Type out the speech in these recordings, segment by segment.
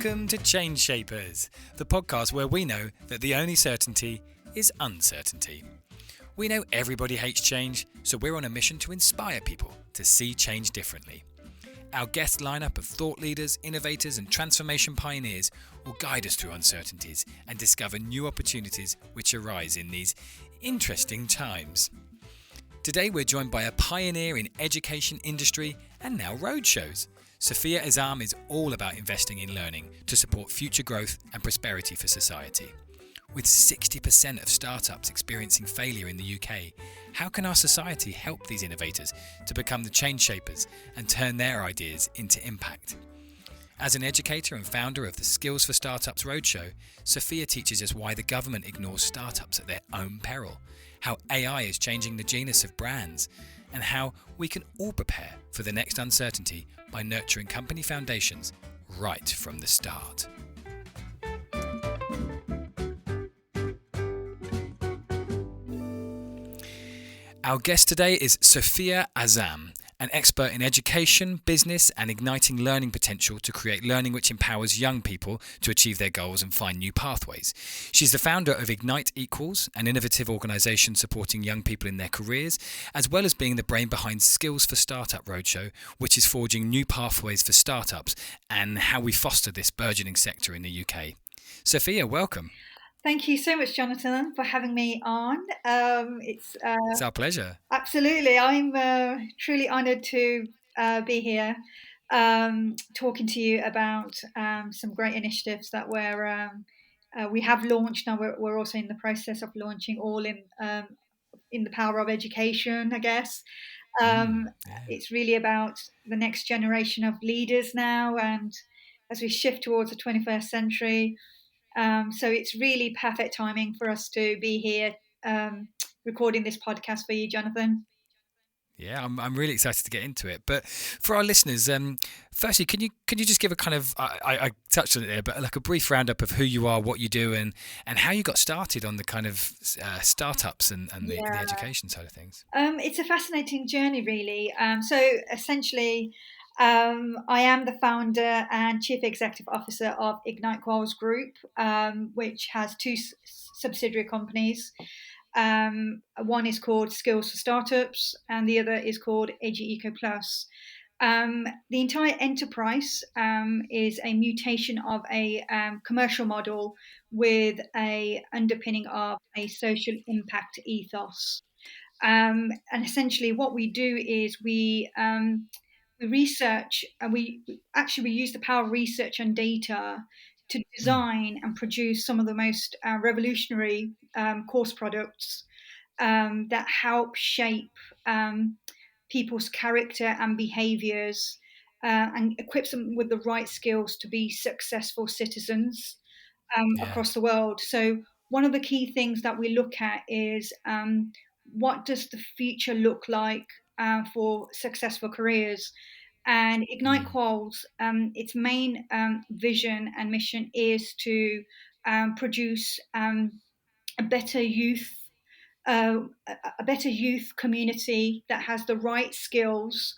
Welcome to Change Shapers, the podcast where we know that the only certainty is uncertainty. We know everybody hates change, so we're on a mission to inspire people to see change differently. Our guest lineup of thought leaders, innovators and transformation pioneers will guide us through uncertainties and discover new opportunities which arise in these interesting times. Today we're joined by a pioneer in education industry and now roadshows. Sofia Azam is all about investing in learning to support future growth and prosperity for society. With 60% of startups experiencing failure in the UK, how can our society help these innovators to become the change shapers and turn their ideas into impact? As an educator and founder of the Skills4Startups Roadshow, Sofia teaches us why the government ignores startups at their own peril, how AI is changing the genus of brands, and how we can all prepare for the next uncertainty by nurturing company foundations right from the start. Our guest today is Sofia Azam, an expert in education, business and igniting learning potential to create learning which empowers young people to achieve their goals and find new pathways. She's the founder of IgniteQuals, an innovative organisation supporting young people in their careers, as well as being the brain behind Skills4Startups Roadshow, which is forging new pathways for startups and how we foster this burgeoning sector in the UK. Sofia, welcome. Thank you so much, Jonathan, for having me on. It's our pleasure. Absolutely. I'm truly honoured to be here talking to you about some great initiatives that we have launched. Now we're also in the process of launching, all in the power of education, I guess. It's really about the next generation of leaders now, and as we shift towards the 21st century, so it's really perfect timing for us to be here recording this podcast for you, Jonathan. Yeah, I'm really excited to get into it. But for our listeners, firstly, can you just give a kind of I touched on it there, but like a brief roundup of who you are, what you do, and how you got started on the kind of startups and the education side of things. It's a fascinating journey, really. So essentially, I am the founder and chief executive officer of IgniteQuals Group, which has two subsidiary companies. One is called Skills4Startups and the other is called educator. The entire enterprise is a mutation of a commercial model with a underpinning of a social impact ethos. And essentially what we do is we research, and we use the power of research and data to design and produce some of the most revolutionary course products that help shape people's character and behaviours and equips them with the right skills to be successful citizens across the world. So one of the key things that we look at is what does the future look like for successful careers? And IgniteQuals, its main vision and mission is to produce a better youth community that has the right skills,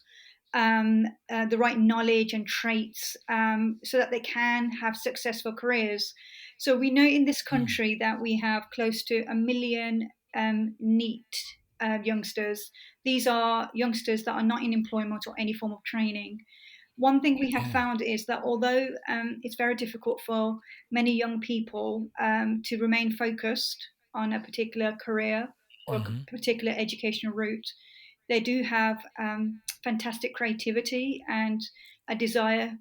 the right knowledge and traits, so that they can have successful careers. So we know in this country that we have close to 1 million NEET youngsters. These are youngsters that are not in employment or any form of training. One thing we have found is that although it's very difficult for many young people to remain focused on a particular career or a particular educational route, they do have fantastic creativity and a desire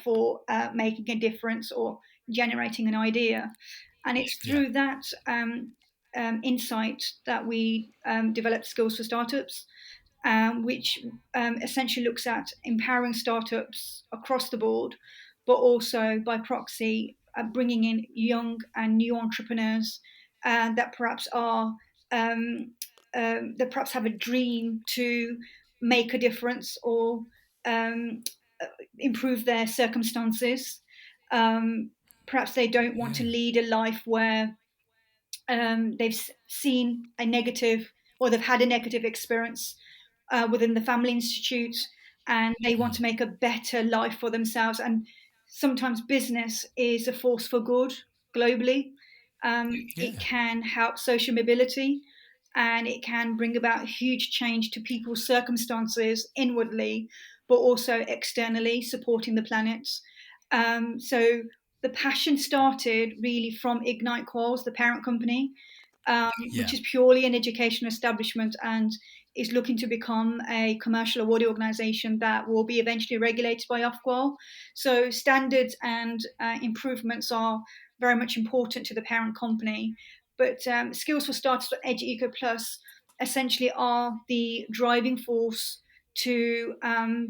for making a difference or generating an idea. And it's through that insight that we developed Skills4Startups, which essentially looks at empowering startups across the board, but also by proxy bringing in young and new entrepreneurs that perhaps have a dream to make a difference or improve their circumstances. Perhaps they don't want to lead a life where they've seen a negative, or they've had a negative experience within the family institute, and they want to make a better life for themselves. And sometimes business is a force for good globally. It Yeah. can help social mobility, and it can bring about huge change to people's circumstances inwardly, but also externally, supporting the planet. So the passion started really from IgniteQuals, the parent company, which Yeah. is purely an educational establishment and is looking to become a commercial awarding organisation that will be eventually regulated by Ofqual. So standards and improvements are very much important to the parent company. But Skills for Startups and Educator Plus essentially are the driving force to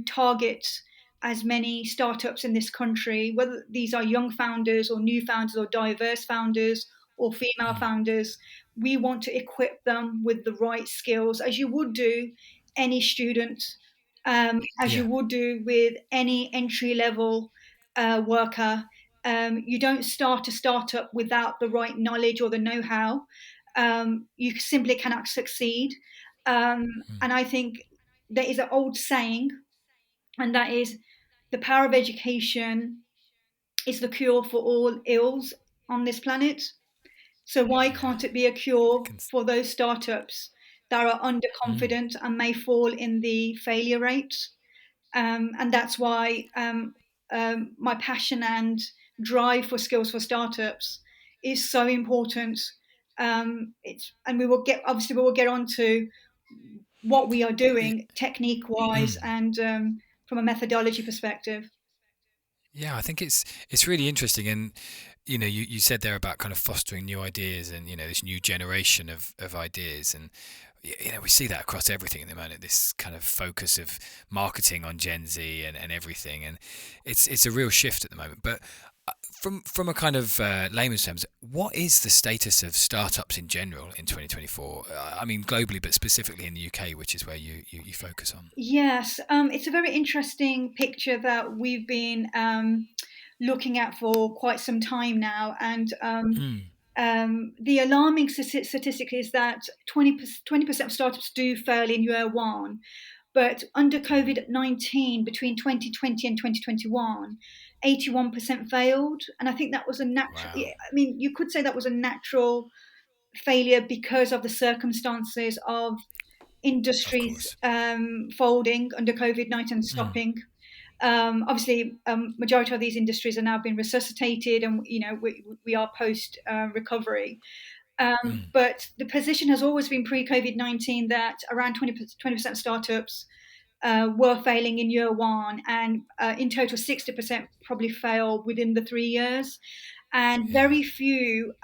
target as many startups in this country, whether these are young founders or new founders or diverse founders or female Mm. founders. We want to equip them with the right skills, as you would do any student, as you Yeah. would do with any entry level worker. You don't start a startup without the right knowledge or the know how. You simply cannot succeed. Mm. And I think there is an old saying, and that is the power of education is the cure for all ills on this planet. So why Yeah. can't it be a I cure can. for those startups that are Mm. underconfident and may fall in the failure rate? And that's why my passion and drive for Skills for Startups is so important. And we will get on to what we are Yeah. doing technique wise Mm. and from a methodology perspective. Yeah, I think it's really interesting, and you said there about kind of fostering new ideas, and this new generation of ideas, and we see that across everything at the moment. This kind of focus of marketing on Gen Z and everything, and it's a real shift at the moment. But from a kind of layman's terms, what is the status of startups in general in 2024? I mean globally, but specifically in the UK, which is where you focus on. Yes, it's a very interesting picture that we've been looking at for quite some time now. And Mm. the alarming statistic is that 20% of startups do fail in year one. But under COVID 19, between 2020 and 2021, 81% failed. And I think that was a natural, Wow. I mean, you could say that was a natural failure because of the circumstances of Of industries course. folding under COVID-19 and Mm. stopping. Obviously, majority of these industries are now being resuscitated, and we are post recovery. Mm. But the position has always been pre-COVID-19 that around 20% of startups were failing in year one, and in total 60% probably fail within the 3 years. And Yeah. very few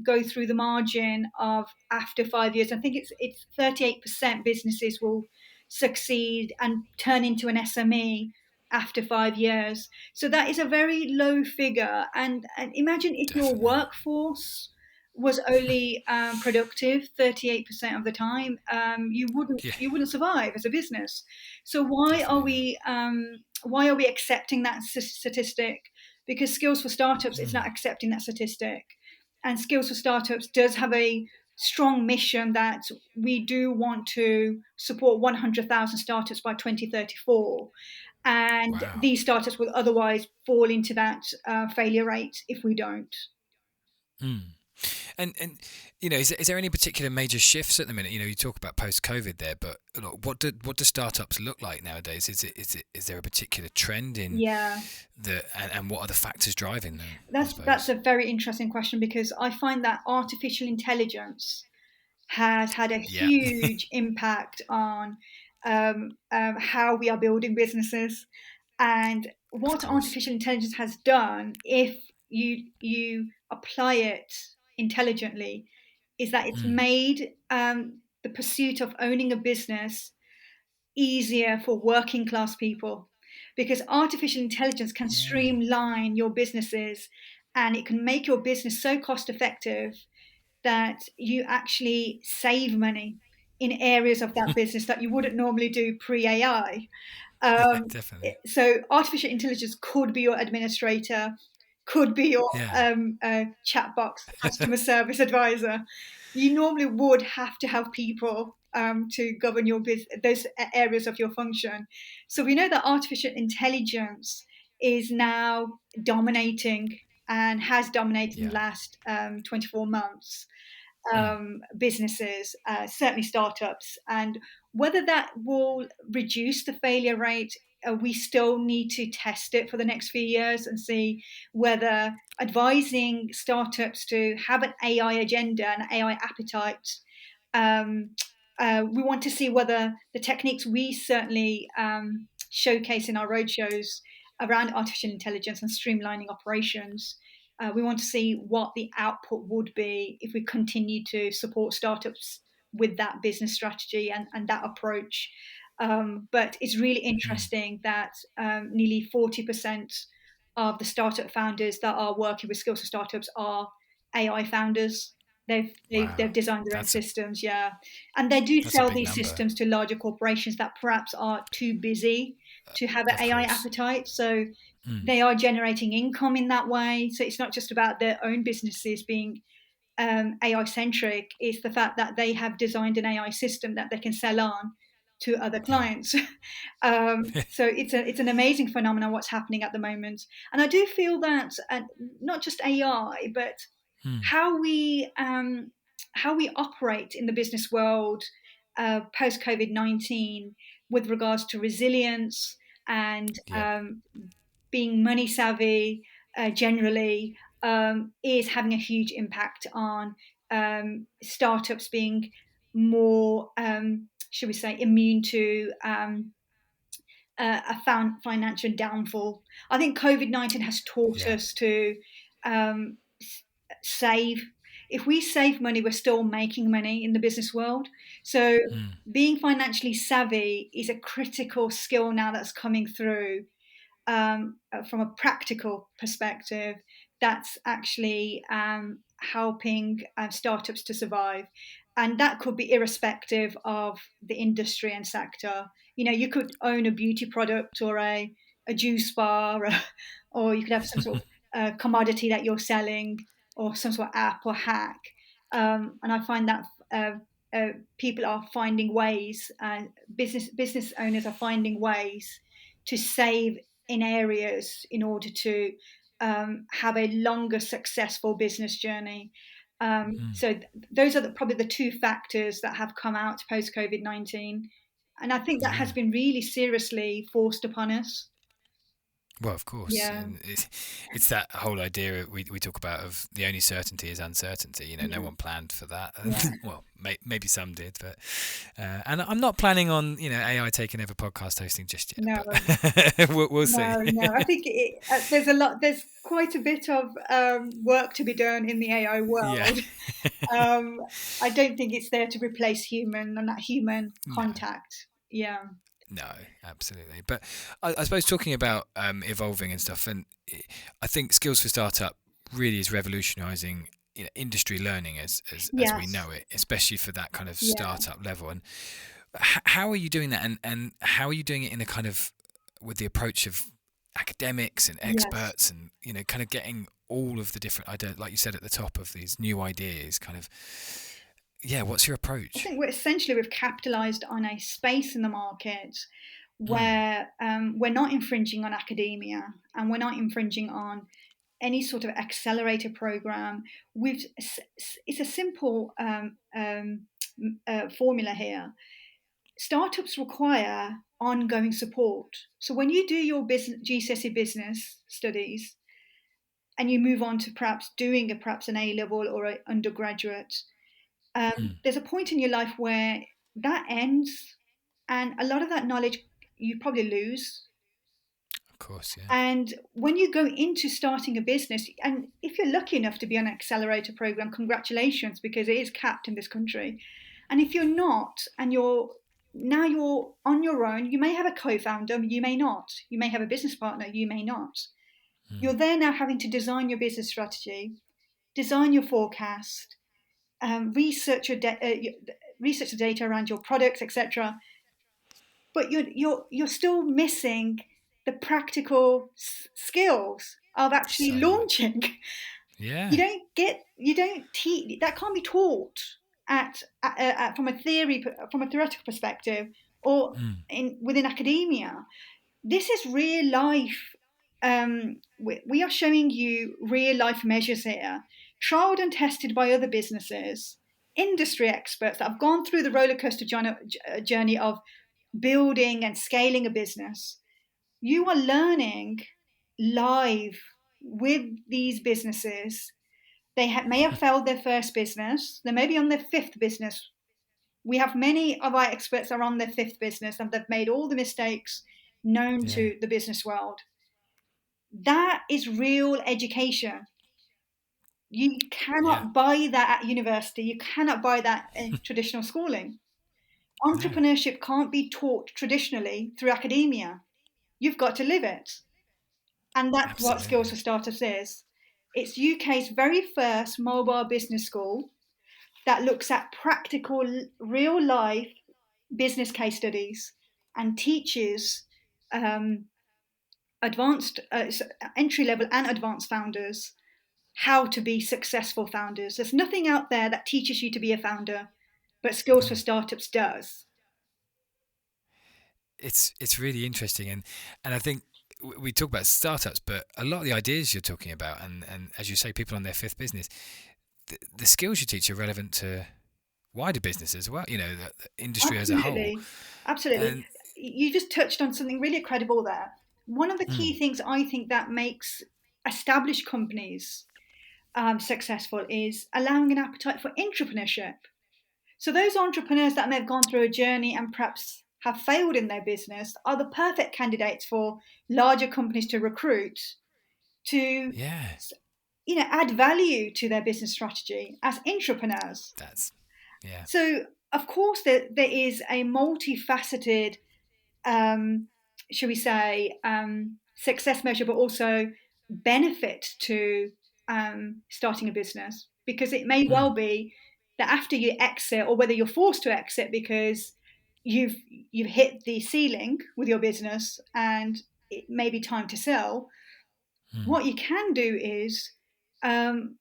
go through the margin of after 5 years. I think it's 38% businesses will succeed and turn into an SME after 5 years. So that is a very low figure. And imagine if your Definitely. workforce was only productive 38% of the time, you wouldn't Yeah. you wouldn't survive as a business. So Definitely not. why are we accepting that statistic? Because Skills for Startups is not Mm. accepting that statistic. And Skills for Startups does have a strong mission that we do want to support 100,000 startups by 2034. And Wow. these startups will otherwise fall into that failure rate if we don't. Mm. And is there any particular major shifts at the minute? You talk about post COVID there, but look, what do startups look like nowadays? Is there a particular trend in Yeah, and what are the factors driving them? I that's suppose. a very interesting question, because I find that artificial intelligence has had a Yeah. huge impact on how we are building businesses. And Of what course. artificial intelligence has done, if you apply it intelligently, is that it's Mm. made the pursuit of owning a business easier for working class people, because artificial intelligence can Yeah. streamline your businesses, and it can make your business so cost effective that you actually save money in areas of that business that you wouldn't normally do pre AI. Yeah. Um, Definitely. so artificial intelligence could be your administrator, could be your Yeah. chat box, customer service advisor. You normally would have to have people to govern your those areas of your function. So we know that artificial intelligence is now dominating and has dominated in the Yeah. last 24 months. Mm. Businesses, certainly startups, and whether that will reduce the failure rate, we still need to test it for the next few years and see whether advising startups to have an AI agenda and AI appetite. Um, we want to see whether the techniques we certainly showcase in our roadshows around artificial intelligence and streamlining operations. We want to see what the output would be if we continue to support startups with that business strategy and that approach. But it's really Mm. interesting that nearly 40% of the startup founders that are working with Skills for Startups are AI founders. They've Wow. designed their own That's a systems, yeah, and they do that's a sell big these number. systems to larger corporations that perhaps are too busy to have an Of AI course. appetite. So Mm. they are generating income in that way. So it's not just about their own businesses being AI centric. It's the fact that they have designed an AI system that they can sell on to other Yeah. clients. So it's an amazing phenomenon what's happening at the moment, and I do feel that not just AI, but Mm. how we operate in the business world post COVID-19 with regards to resilience and Yep. being money savvy generally is having a huge impact on startups being more, should we say, immune to a financial downfall. I think COVID-19 has taught Yeah. us to um, save. If we save money, we're still making money in the business world. So Mm. being financially savvy is a critical skill now that's coming through from a practical perspective, that's actually helping startups to survive. And that could be irrespective of the industry and sector. You know, you could own a beauty product or a juice bar, or you could have some sort of commodity that you're selling, or some sort of app or hack. And I find that people are finding ways, business owners are finding ways to save in areas in order to have a longer successful business journey. Mm. So those are probably the two factors that have come out post COVID-19, and I think that has Yeah. been really seriously forced upon us. Well, of course, Yeah, and it's that whole idea we talk about of the only certainty is uncertainty. You know, no yeah, one planned for that. yeah. Well, maybe some did, but and I'm not planning on AI taking over podcast hosting just yet. No, But we'll see. no. I think there's quite a bit of work to be done in the AI Yeah. world. Um, I don't think it's there to replace human and that human No. contact. Yeah. No, absolutely. But I suppose talking about evolving and stuff, and I think Skills for Startup really is revolutionising industry learning as we Yes. know it, especially for that kind of Yeah. startup level. And how are you doing that? And how are you doing it in a kind of with the approach of academics and Yes. experts, and kind of getting all of the different like you said at the top of these new ideas, kind of what's your I approach? think we've capitalised on a space in the market Mm. where we're not infringing on academia and we're not infringing on any sort of accelerator program. It's a simple formula here. Startups require ongoing support. So when you do your business GCSE business studies and you move on to perhaps doing perhaps an A level or an undergraduate, Mm. there's a point in your life where that ends, and a lot of that knowledge you probably lose. Of course, yeah. And when you go into starting a business, and if you're lucky enough to be on an accelerator program, congratulations, because it is capped in this country. And if you're not, and you're on your own, you may have a co-founder, you may not. You may have a business partner, you may not. You're Mm. there now having to design your business strategy, design your forecast, research research the data around your products, etc. But you're still missing the practical skills of actually So much. launching. Yeah. You don't teach that, can't be taught from from a theoretical perspective or Mm. within academia. This is real life we are showing you real life measures here, tried and tested by other businesses, industry experts that have gone through the roller coaster journey of building and scaling a business. You are learning live with these businesses. They may have failed their first business, they may be on their fifth business. We have many of our experts are on their fifth business and they've made all the mistakes known Yeah. to the business world. That is real education. You Yeah. cannot buy that at university. You cannot buy that in traditional schooling. No. Entrepreneurship can't be taught traditionally through academia. You've got to live it. And that's what Skills Absolutely. for Startups is. It's UK's very first mobile business school that looks at practical, real life business case studies and teaches um, advanced, entry level and advanced founders how to be successful founders. There's nothing out there that teaches you to be a founder, but Skills for Mm. Startups does. It's really interesting, and I think we talk about startups, but a lot of the ideas you're talking about, and as you say, people on their fifth business, the skills you teach are relevant to wider business as well. The industry as a whole. Absolutely. Absolutely. And You just touched on something really incredible there. One of the mm, key things I think that makes established companies successful is allowing an appetite for entrepreneurship. So, those entrepreneurs that may have gone through a journey and perhaps have failed in their business are the perfect candidates for larger companies to recruit to yeah, add value to their business strategy as entrepreneurs. that's yeah. So, of course, there is a multifaceted, um, shall we say, success measure, but also benefit to starting a business, because it may Mm, well be that after you exit, or whether you're forced to exit because you've you've hit the ceiling with your business and it may be time to sell. mm, What you can do um,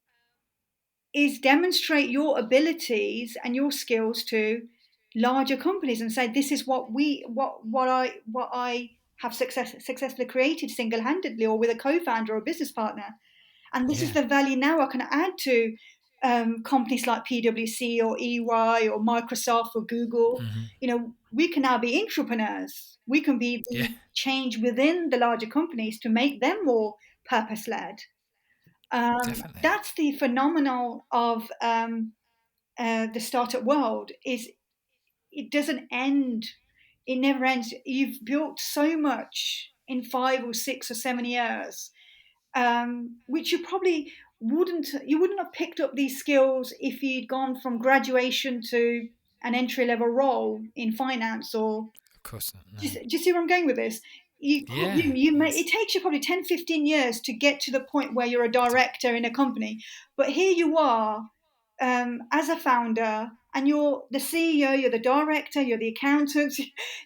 is demonstrate your abilities and your skills to larger companies and say, this is what I have successfully created single-handedly or with a co-founder or a business partner, and this is yeah. the value now I can add to companies like PwC or EY or Microsoft or Google. Hmm. We can now be entrepreneurs. We can be Yeah. the change within the larger companies to make them more purpose-led. Definitely. That's the phenomenon of the startup world. Is it doesn't end. It never ends. You've built so much in 5 or 6 or 7 years, which you wouldn't have picked up these skills if you'd gone from graduation to an entry level role in finance or Of course not. do No. you see where I'm going with this? Yeah. It takes you probably 10, 15 years to get to the point where you're a To- director in a company. But here you are as a founder, and you're the CEO, you're the director, you're the accountant,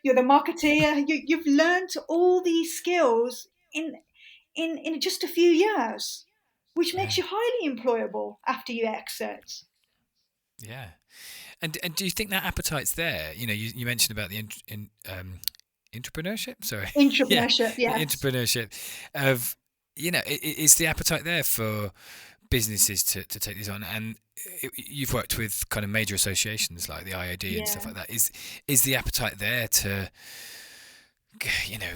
you're the marketeer. You've learned all these skills in just a few years, which makes yeah. you highly employable after you exit. Yeah. And do you think that appetite's there? You mentioned about the entrepreneurship. Sorry, yeah, Entrepreneurship, the yes. entrepreneurship of is the appetite there for businesses to take these on? And you've worked with kind of major associations like the IOD and stuff Yeah. like that. Is the appetite there to you know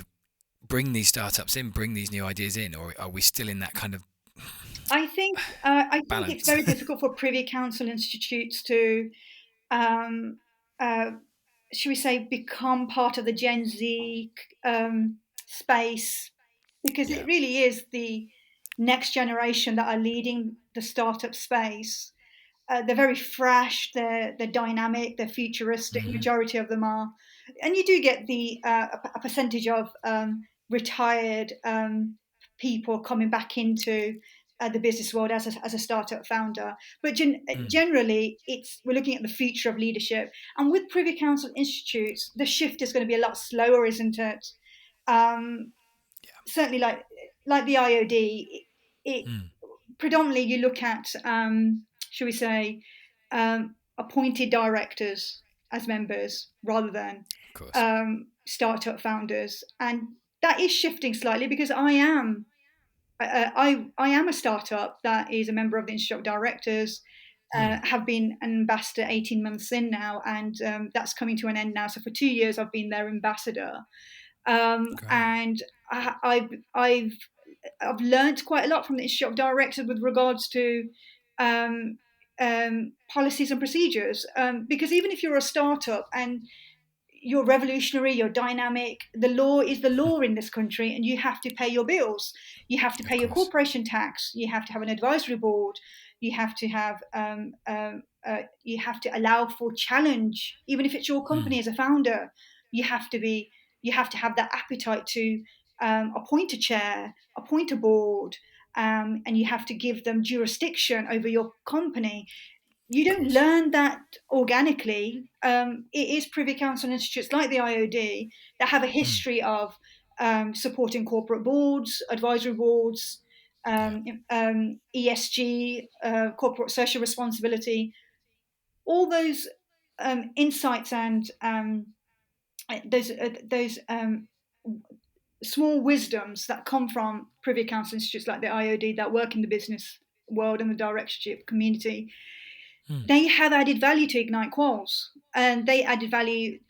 bring these startups in, bring these new ideas in, or are we still in that kind of I think it's balance? very difficult for Privy Council institutes to um, uh, should we say, become part of the Gen Z space, because Yeah. it really is the next generation that are leading the startup space. They're very fresh, they're dynamic, they're futuristic. Hmm. Majority of them are, and you do get a percentage of retired people coming back into the business world as a startup founder. But Mm. generally, we're looking at the future of leadership, and with Privy Council institutes, the shift is going to be a lot slower, isn't it? Um, Certainly, like the IOD, it Mm. predominantly you look at, shall we say, appointed directors as members rather than Of course. startup founders, and that is shifting slightly because I am a startup that is a member of the Institute of Directors. Have been an ambassador 18 months in now, and that's coming to an end now. So for 2 years, I've been their ambassador, Great. and I've learned quite a lot from the Institute of Directors with regards to um, policies and procedures. Because even if you're a startup and you're revolutionary, you're dynamic. The law is the law in this country, and you have to pay your bills. You have to pay Of your course. corporation tax. You have to have an advisory board. You have to have you have to allow for challenge, even if it's your company as a founder. You have to be you have to have that appetite to appoint a chair, appoint a board, and you have to give them jurisdiction over your company. You Of don't course. learn that organically. It is Privy Council institutes like the IOD that have a history of supporting corporate boards, advisory boards, Yeah. ESG, corporate social responsibility, all those insights and those small wisdoms that come from Privy Council institutes like the IOD that work in the business world and the directorship community. They have added value to IgniteQuals, and they added value.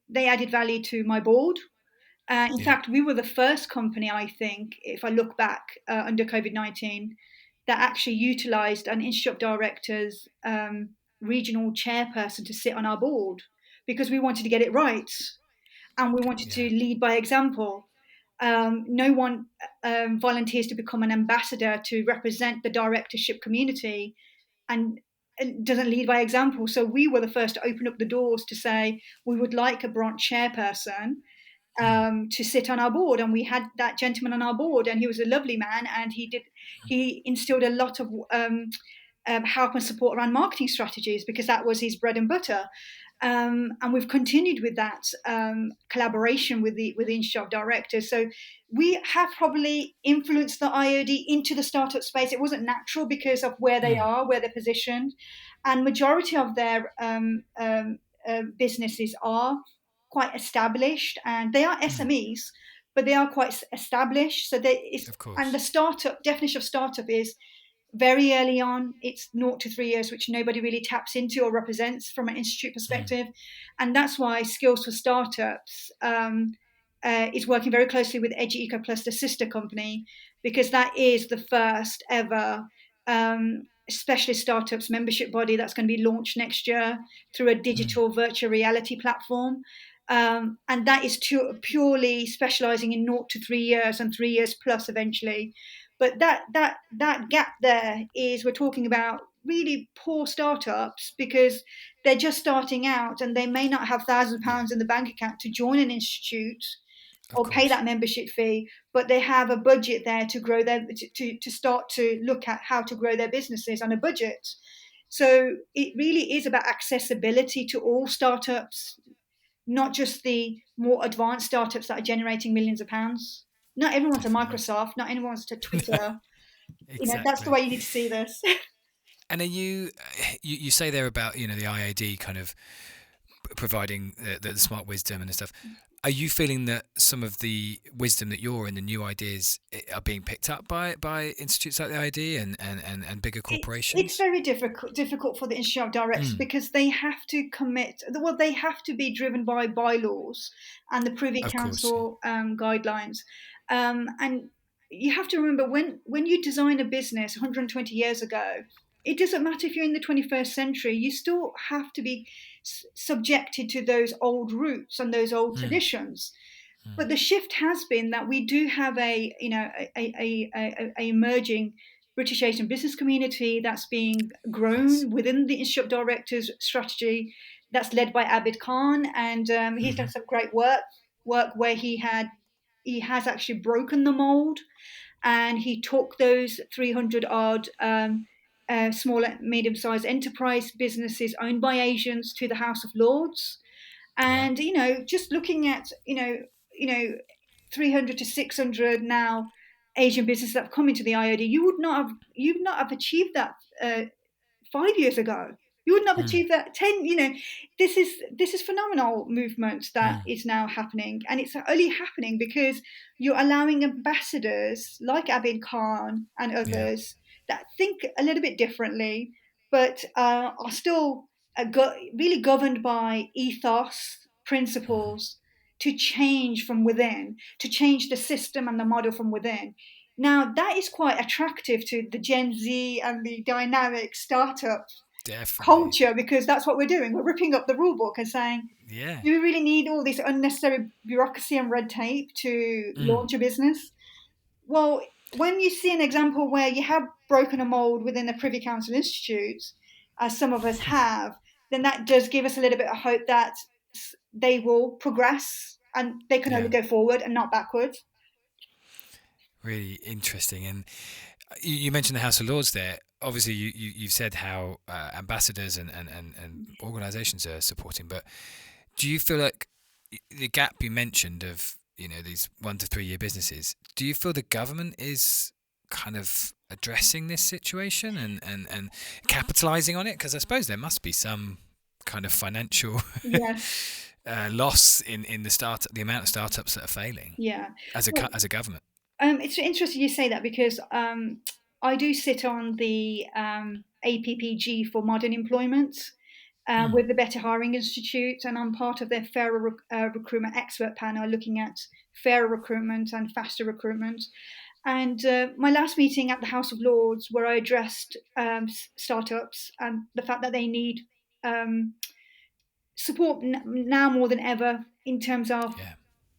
They added value to my board. In Yeah. fact, we were the first company, I think, if I look back under COVID-19, that actually utilised an Institute of Directors regional chairperson to sit on our board because we wanted to get it right and we wanted to Yeah. lead by example. No one volunteers to become an ambassador to represent the directorship community and doesn't lead by example. So we were the first to open up the doors to say we would like a branch chairperson to sit on our board, and we had that gentleman on our board, and he was a lovely man, and he instilled a lot of help and support around marketing strategies because that was his bread and butter. And we've continued with that collaboration with the Institute of Directors. So we have probably influenced the IOD into the startup space. It wasn't natural because of where they are, where they're positioned, and majority of their businesses are quite established, and they are SMEs, but they are quite established. So Of and the course. startup definition of startup is very early on. It's 0 to 3 years, which nobody really taps into or represents from an institute perspective. And that's why Skills4Startups is working very closely with educator, the sister company, because that is the first ever specialist startups membership body that's going to be launched next year through a digital virtual reality platform. And that is purely specializing in 0 to 3 years and 3 years plus eventually. But that gap there is we're talking about really poor startups because they're just starting out and they may not have Yeah. £1,000 in the bank account to join an institute Of or pay course. that membership fee, but they have a budget there to grow to start to look at how to grow their businesses on a budget. So it really is about accessibility to all startups, not just the more advanced startups that are generating millions of pounds. Not everyone's a Definitely. Microsoft, not everyone's a Twitter. That's the Exactly. way you need to see this. And are you say there about the IAD kind of providing the smart wisdom and stuff. Are you feeling that some of the wisdom that you're in, the new ideas, are being picked up by institutes like the ID and bigger It's corporations? very difficult for the Institute of Directors because they have to commit. Well, they have to be driven by bylaws and the Privy Of course. Council guidelines, and you have to remember when you design a business 120 years ago, it doesn't matter if you're in the 21st century. You still have to be subjected to those old roots and those old traditions. But the shift has been that we do have a emerging British Asian business community that's being Yes. grown within the Institute of Directors strategy that's led by Abid Khan, and he's done some great work where he has actually broken the mold, and he took those 300 odd small and medium sized enterprise businesses owned by Asians to the House of Lords. Yeah. And just looking at 300 to 600 now Asian businesses that have come into the IOD, you'd not have achieved that 5 years ago. You wouldn't have Mm. achieved that. This is phenomenal movement that is now happening, and it's only happening because you're allowing ambassadors like Abid Khan and Yeah. others that think a little bit differently, but are still really governed by ethos, principles, to change from within, to change the system and the model from within. Now, that is quite attractive to the Gen Z and the dynamic startup Definitely. culture, because that's what we're doing. We're ripping up the rule book and saying, Yeah. do we really need all this unnecessary bureaucracy and red tape to launch a business? Well, when you see an example where you have broken a mold within the Privy Council institutes, as some of us have, then that does give us a little bit of hope that they will progress and they can only Yeah. go forward and not backwards. Really interesting. And you mentioned the House of Lords there. Obviously, you've said how ambassadors and organisations are supporting, but do you feel like the gap you mentioned of these 1 to 3 year businesses? Do you feel the government is kind of addressing this situation and capitalising on it? Because I suppose there must be some kind of financial Yes. loss in the amount of startups that are failing Yeah. as Well, a government. it's interesting you say that, because I do sit on the APPG for Modern Employment Mm. with the Better Hiring Institute, and I'm part of their fairer recruitment expert panel looking at fairer recruitment and faster recruitment. And my last meeting at the House of Lords, where I addressed startups and the fact that they need support now more than ever in terms of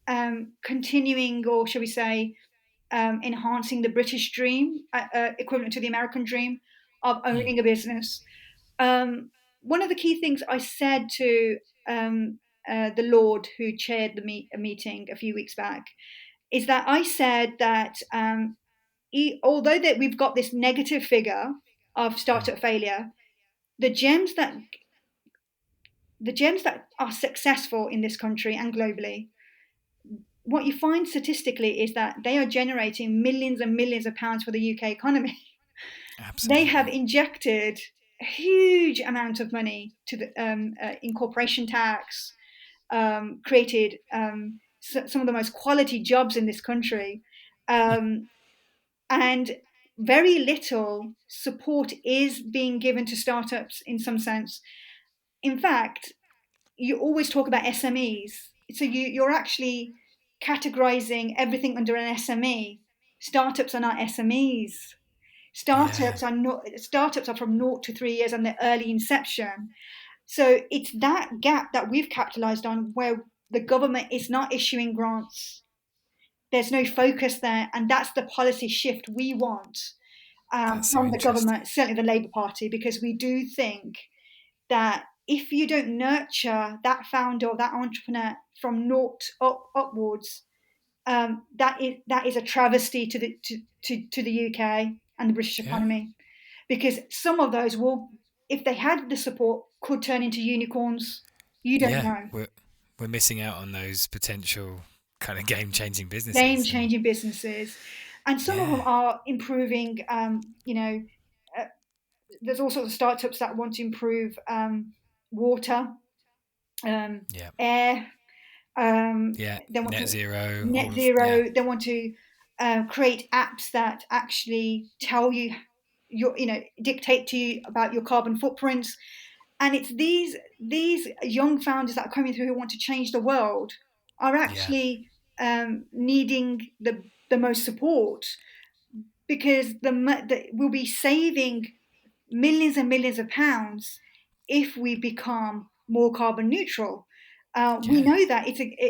Yeah. continuing, or shall we say, enhancing the British dream, equivalent to the American dream of Mm. owning a business. One of the key things I said to the Lord who chaired a meeting a few weeks back is that I said that although that we've got this negative figure of Mm. startup failure, the gems that are successful in this country and globally, what you find statistically is that they are generating millions and millions of pounds for the UK economy. They have Absolutely. injected a huge amount of money to the in corporation tax, created some of the most quality jobs in this country, um, and very little support is being given to startups in some sense. In fact, you always talk about SMEs, so you're actually categorizing everything under an SME. Startups are not SMEs. Yeah. Startups are from 0 to 3 years and their early inception. So it's that gap that we've capitalized on, where the government is not issuing grants. There's no focus there, and that's the policy shift we want That's so from the interesting. government, certainly the Labour Party, because we do think that if you don't nurture that founder or that entrepreneur from naught upwards, that is a travesty to the UK and the British Yeah. economy, because some of those will, if they had the support, could turn into unicorns. You don't Yeah. know. We're missing out on those potential kind of game changing Game businesses, and changing businesses, and some of them yeah. are improving. Uh, there's all sorts of startups that want to improve water, um, Yeah. air. Yeah. They want Net to zero. net All of yeah. zero. They want to create apps that actually tell you dictate to you about your carbon footprints. And it's these young founders that are coming through who want to change the world are Yeah. actually needing the most support, because we'll be saving millions and millions of pounds if we become more carbon neutral. We Yeah. know that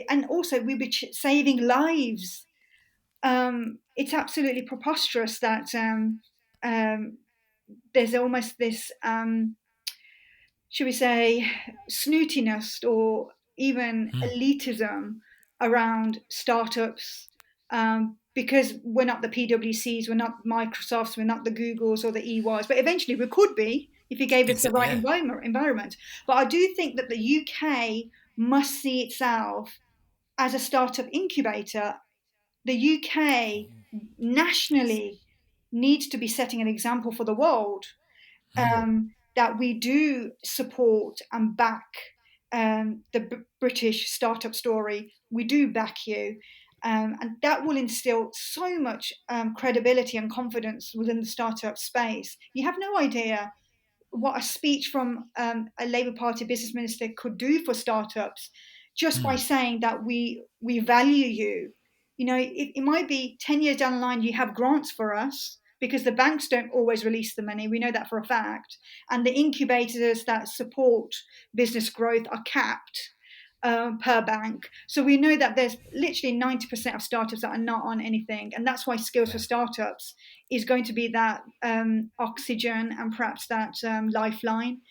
and also we'll be saving lives. It's absolutely preposterous that um, there's almost this, should we say, snootiness or even Hmm. elitism around startups, because we're not the PwCs, we're not Microsofts, we're not the Googles or the EYs, but eventually we could be if you gave us the right Yeah. environment. But I do think that the UK must see itself as a startup incubator. The UK nationally needs to be setting an example for the world, Hmm. um, that we do support and back the British startup story. We do back you. And that will instill so much credibility and confidence within the startup space. You have no idea what a speech from a Labour Party business minister could do for startups just by Mm. saying that we value you. You know, it might be 10 years down the line, you have grants for us because the banks don't always release the money. We know that for a fact. And the incubators that support business growth are capped per bank. So we know that there's literally 90% of startups that are not on anything. And that's why Skills for Yeah. Startups is going to be that oxygen and perhaps that lifeline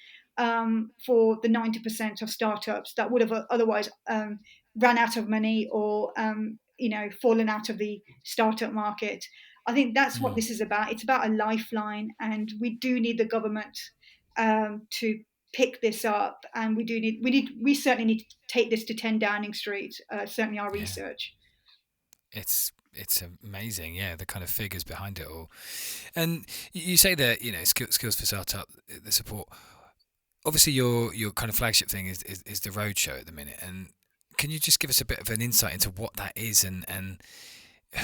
for the 90% of startups that would have otherwise ran out of money or, fallen out of the startup market. I think that's what Mm. this is about. It's about a lifeline, and we do need the government to pick this up, and we certainly need to take this to 10 Downing Street. Certainly, our Yeah. research. It's amazing, yeah, the kind of figures behind it all. And you say that skills for startup, the support. Obviously, your kind of flagship thing is the roadshow at the minute. And can you just give us a bit of an insight into what that is and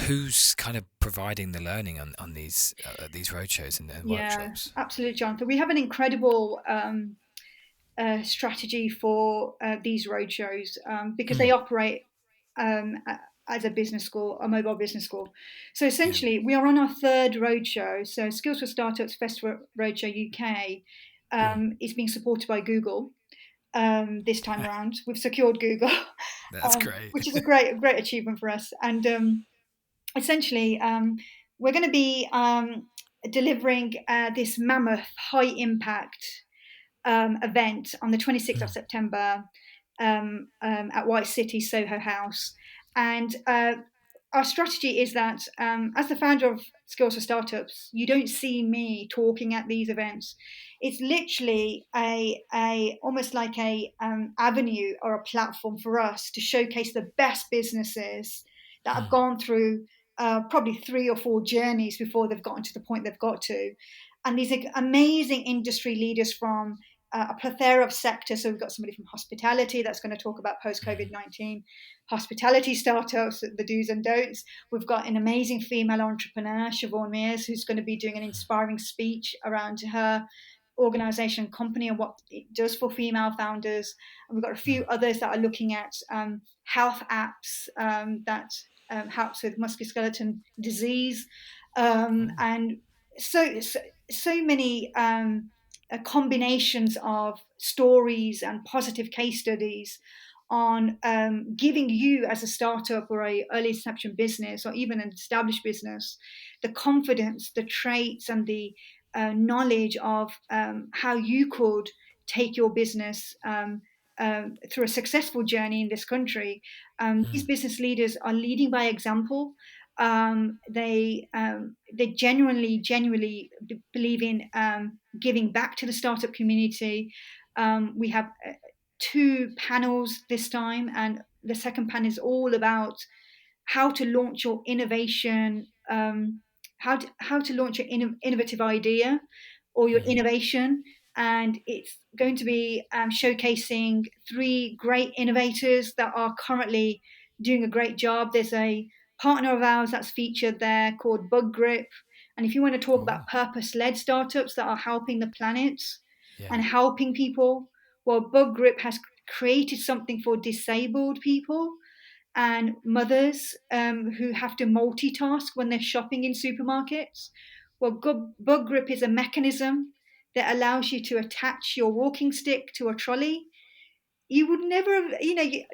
who's kind of providing the learning on these roadshows and Yeah, workshops? absolutely, Jonathan. We have an incredible strategy for these roadshows because they Mm. operate as a business school, a mobile business school. So Yeah. essentially, we are on our third roadshow. So Skills for Startups Festival Roadshow UK Mm. is being supported by Google this time around. We've secured Google, That's great. which is a great achievement for us. And essentially, we're going to be delivering this mammoth high impact event on the 26th of Mm. September at White City Soho House. And our strategy is that as the founder of Skills for Startups, you don't see me talking at these events. It's literally a almost like a avenue or a platform for us to showcase the best businesses that have Mm. gone through probably 3 or 4 journeys before they've gotten to the point they've got to. And these amazing industry leaders from a plethora of sectors. So we've got somebody from hospitality that's going to talk about post Mm. COVID-19 hospitality startups, the do's and don'ts. We've got an amazing female entrepreneur, Siobhan Mears, who's going to be doing an inspiring speech around her organization company and what it does for female founders. And we've got a few Mm. others that are looking at health apps that helps with musculoskeletal disease, Oh. and so many combinations of stories and positive case studies on giving you as a startup or a early inception business or even an established business the confidence, the traits, and the knowledge of how you could take your business through a successful journey in this country. These Mm. business leaders are leading by example. They genuinely believe in giving back to the startup community. We have 2 panels this time, and the second panel is all about how to launch your innovation, how to launch your innovative idea or your Mm. innovation. And it's going to be showcasing 3 great innovators that are currently doing a great job. There's a partner of ours that's featured there called Bug Grip. And if you want to talk Oh. about purpose-led startups that are helping the planet Yeah. and helping people, well, Bug Grip has created something for disabled people and mothers who have to multitask when they're shopping in supermarkets. Well, Bug Grip is a mechanism that allows you to attach your walking stick to a trolley. You would never have,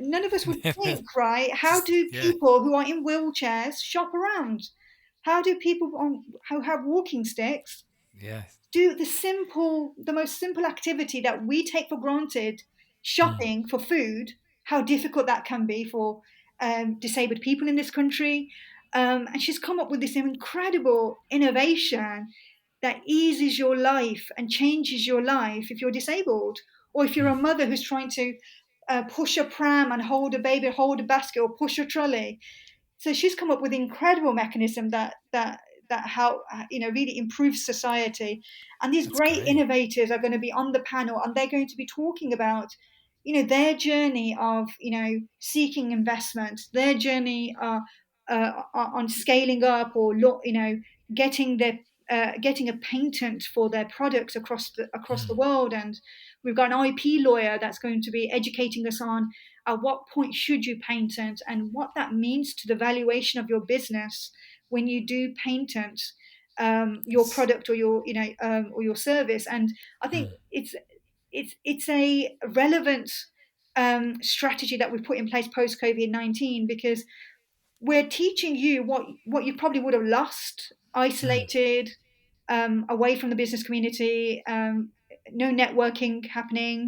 none of us would think, right? How Just do yeah. people who are in wheelchairs shop around? How do people who have walking sticks Yeah. do the most simple activity that we take for granted, Mm. shopping for food, how difficult that can be for disabled people in this country. And she's come up with this incredible innovation that eases your life and changes your life if you're disabled, or if you're Mm. a mother who's trying to push a pram and hold a baby, hold a basket, or push a trolley. So she's come up with an incredible mechanism that that help, really improve society. And these That's great great. innovators are going to be on the panel, and they're going to be talking about, their journey of, seeking investment, their journey on scaling up, or getting their getting a patent for their products across the Mm. world. And we've got an IP lawyer that's going to be educating us on at what point should you patent, and what that means to the valuation of your business when you do patent your product, or your or your service. And I think Mm. it's a relevant strategy that we put in place post COVID-19, because we're teaching you what you probably would have lost, Mm. isolated, away from the business community, no networking happening,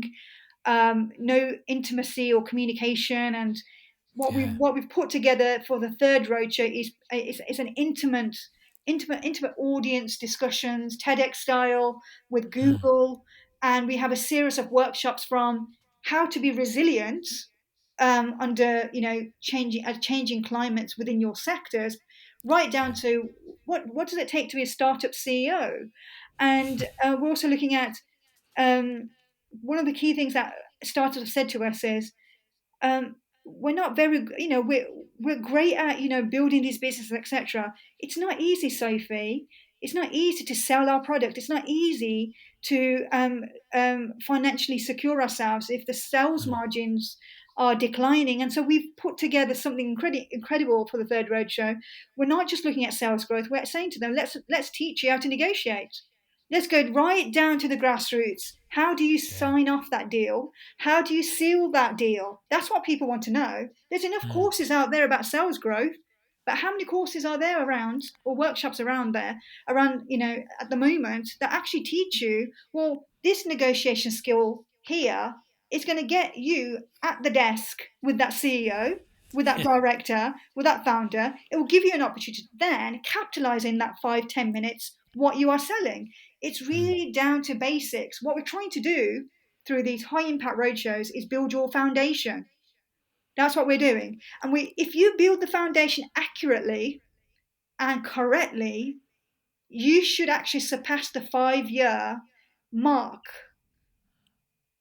no intimacy or communication. And Yeah. what we've put together for the third roadshow is an intimate audience discussions, TEDx style, with Mm. Google. And we have a series of workshops from how to be resilient under changing climates within your sectors, right down Yeah. to what does it take to be a startup CEO. And we're also looking at um, one of the key things that startups have said to us is, we're not very, we're great at, building these businesses, etc. It's not easy, Sophie. It's not easy to sell our product. It's not easy to financially secure ourselves if the sales Mm. margins are declining. And so we've put together something incredible for the third roadshow. We're not just looking at sales growth. We're saying to them, let's teach you how to negotiate. Let's go right down to the grassroots. How do you Yeah. sign off that deal? How do you seal that deal? That's what people want to know. There's enough Mm. courses out there about sales growth, but how many courses are there around, or workshops around there, around, at the moment, that actually teach you, well, this negotiation skill here is going to get you at the desk with that CEO, with that director, with that founder. It will give you an opportunity to then capitalize in that 5-10 minutes what you are selling. It's Mm. really down to basics. What we're trying to do through these high impact roadshows is build your foundation. That's what we're doing. And if you build the foundation accurately and correctly, you should actually surpass the 5 year mark,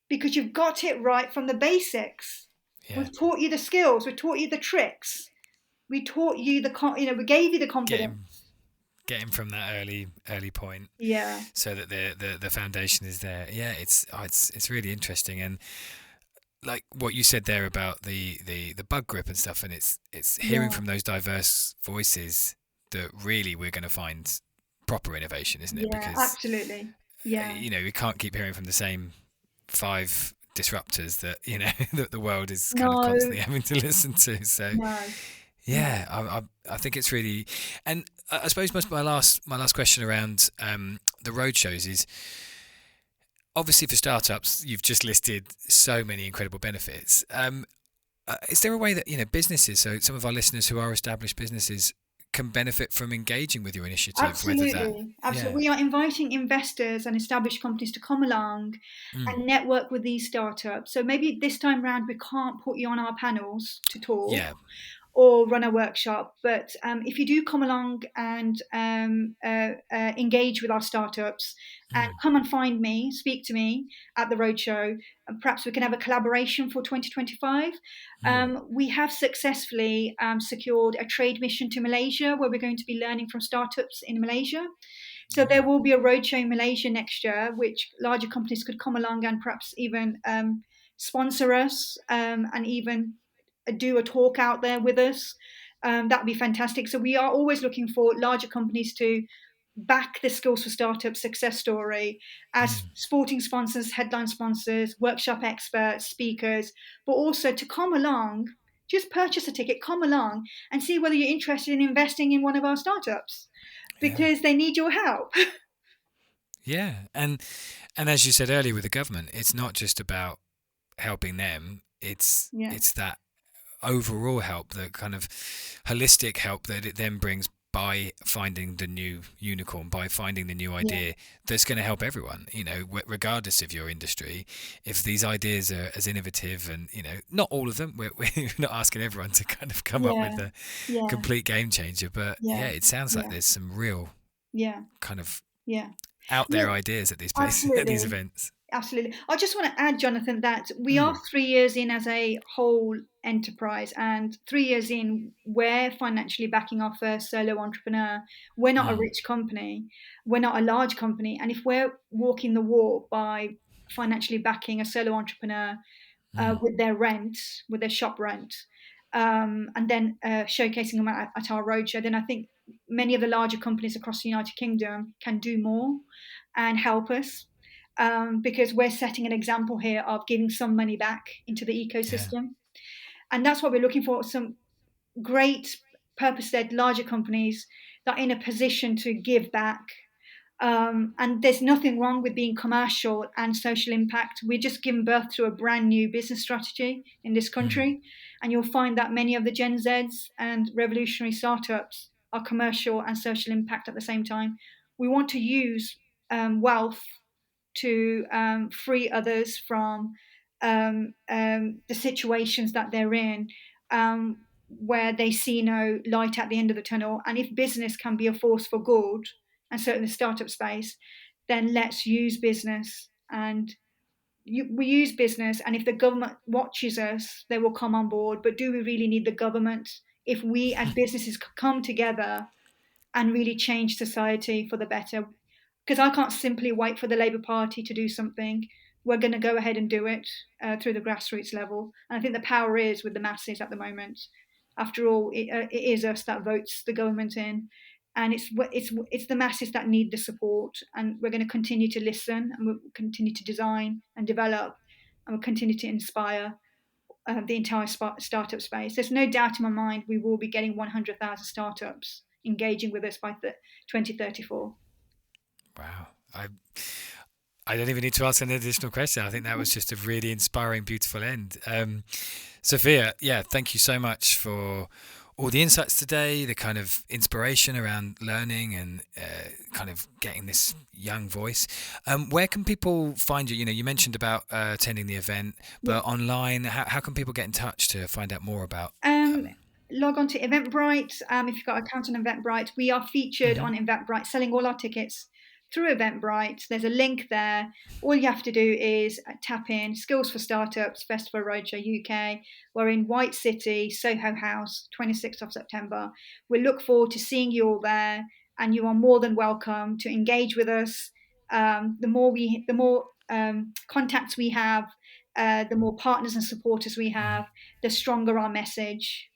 because you've got it right from the basics. Yeah. We've taught you the skills, we've taught you the tricks, we taught you we gave you the Getting confidence. getting from that early point, Yeah, so that the foundation is there. Yeah, it's really interesting. And like what you said there about the bug grip and stuff, and it's hearing yeah, from those diverse voices that really we're going to find proper innovation, isn't it? yeah, Because absolutely. Yeah, we can't keep hearing from the same five disruptors that that the world is kind of no, constantly having to listen to. So no, no. yeah, I think it's really, and I suppose my last question around the road shows is, obviously for startups you've just listed so many incredible benefits. Is there a way that businesses, so some of our listeners who are established businesses, can benefit from engaging with your initiative? Whether that, Absolutely, absolutely. yeah, We are inviting investors and established companies to come along mm, and network with these startups. So maybe this time round we can't put you on our panels to talk yeah, or run a workshop. But if you do come along and engage with our startups, and mm, come and find me, speak to me at the roadshow, and perhaps we can have a collaboration for 2025. mm, We have successfully secured a trade mission to Malaysia, where we're going to be learning from startups in Malaysia. So there oh, will be a roadshow in Malaysia next year, which larger companies could come along and perhaps even sponsor us, and even do a talk out there with us. That would be fantastic. So we are always looking for larger companies to back the Skills for Startups success story as mm, sporting sponsors, headline sponsors, workshop experts, speakers, but also to come along, just purchase a ticket, come along and see whether you're interested in investing in one of our startups, yeah, because they need your help. yeah, and as you said earlier with the government, it's not just about helping them. Yeah, It's that overall help, the kind of holistic help that it then brings by finding the new unicorn, by finding the new idea that's going to help everyone, regardless of your industry. If these ideas are as innovative, and not all of them, we're not asking everyone to kind of come up with a complete game changer, but it sounds like there's some real kind of out there ideas at these places, at these events. Absolutely. I just want to add, Jonathan, that we are 3 years in as a whole enterprise, and 3 years in, we're financially backing our first solo entrepreneur. We're not a rich company. We're not a large company. And if we're walking the walk by financially backing a solo entrepreneur with their rent, with their shop rent, and then showcasing them at our roadshow, then I think many of the larger companies across the United Kingdom can do more and help us. Because we're setting an example here of giving some money back into the ecosystem. And that's what we're looking for, some great purpose-led larger companies that are in a position to give back. And there's nothing wrong with being commercial and social impact. We're just giving birth to a brand new business strategy in this country. And you'll find that many of the Gen Zs and revolutionary startups are commercial and social impact at the same time. We want to use wealth to free others from the situations that they're in, where they see no light at the end of the tunnel. And if business can be a force for good, and certainly the startup space, then let's use business. And we use business, and if the government watches us, they will come on board. But do we really need the government? If we as businesses come together and really change society for the better, because I can't simply wait for the Labour Party to do something. We're going to go ahead and do it through the grassroots level. And I think the power is with the masses at the moment. After all, it is us that votes the government in. And it's the masses that need the support. And we're going to continue to listen, and we'll continue to design and develop, and we'll continue to inspire the entire startup space. There's no doubt in my mind we will be getting 100,000 startups engaging with us by 2034. Wow. I don't even need to ask an additional question. I think that was just a really inspiring, beautiful end. Sophia, thank you so much for all the insights today, the kind of inspiration around learning and kind of getting this young voice. Where can people find you? You mentioned about attending the event, but online, how can people get in touch to find out more about? Log on to Eventbrite. If you've got an account on Eventbrite, we are featured on Eventbrite, selling all our tickets through Eventbrite. There's a link there. All you have to do is tap in Skills4Startups Festival Roadshow UK. We're in White City, Soho House, 26th of September. We look forward to seeing you all there, and you are more than welcome to engage with us. The more contacts we have, the more partners and supporters we have, the stronger our message.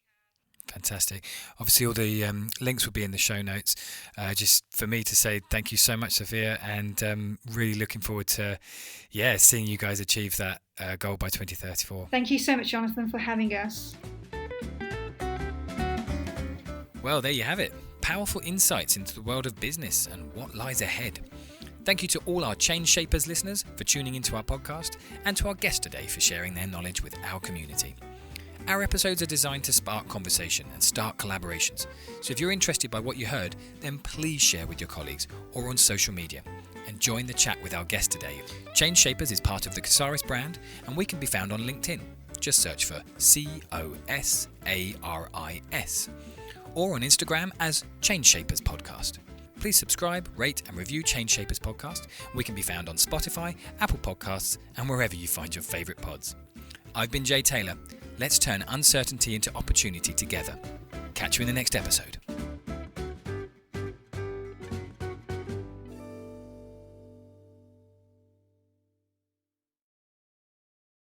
Fantastic. Obviously, all the links will be in the show notes. Just for me to say thank you so much, Sophia, and really looking forward to, seeing you guys achieve that goal by 2034. Thank you so much, Jonathan, for having us. Well, there you have it. Powerful insights into the world of business and what lies ahead. Thank you to all our Change Shapers listeners for tuning into our podcast, and to our guest today for sharing their knowledge with our community. Our episodes are designed to spark conversation and start collaborations. So if you're interested by what you heard, then please share with your colleagues or on social media and join the chat with our guest today. Change Shapers is part of the Casaris brand, and we can be found on LinkedIn. Just search for COSARIS, or on Instagram as Change Shapers Podcast. Please subscribe, rate and review Change Shapers Podcast. We can be found on Spotify, Apple Podcasts and wherever you find your favourite pods. I've been Jay Taylor. Let's turn uncertainty into opportunity together. Catch you in the next episode.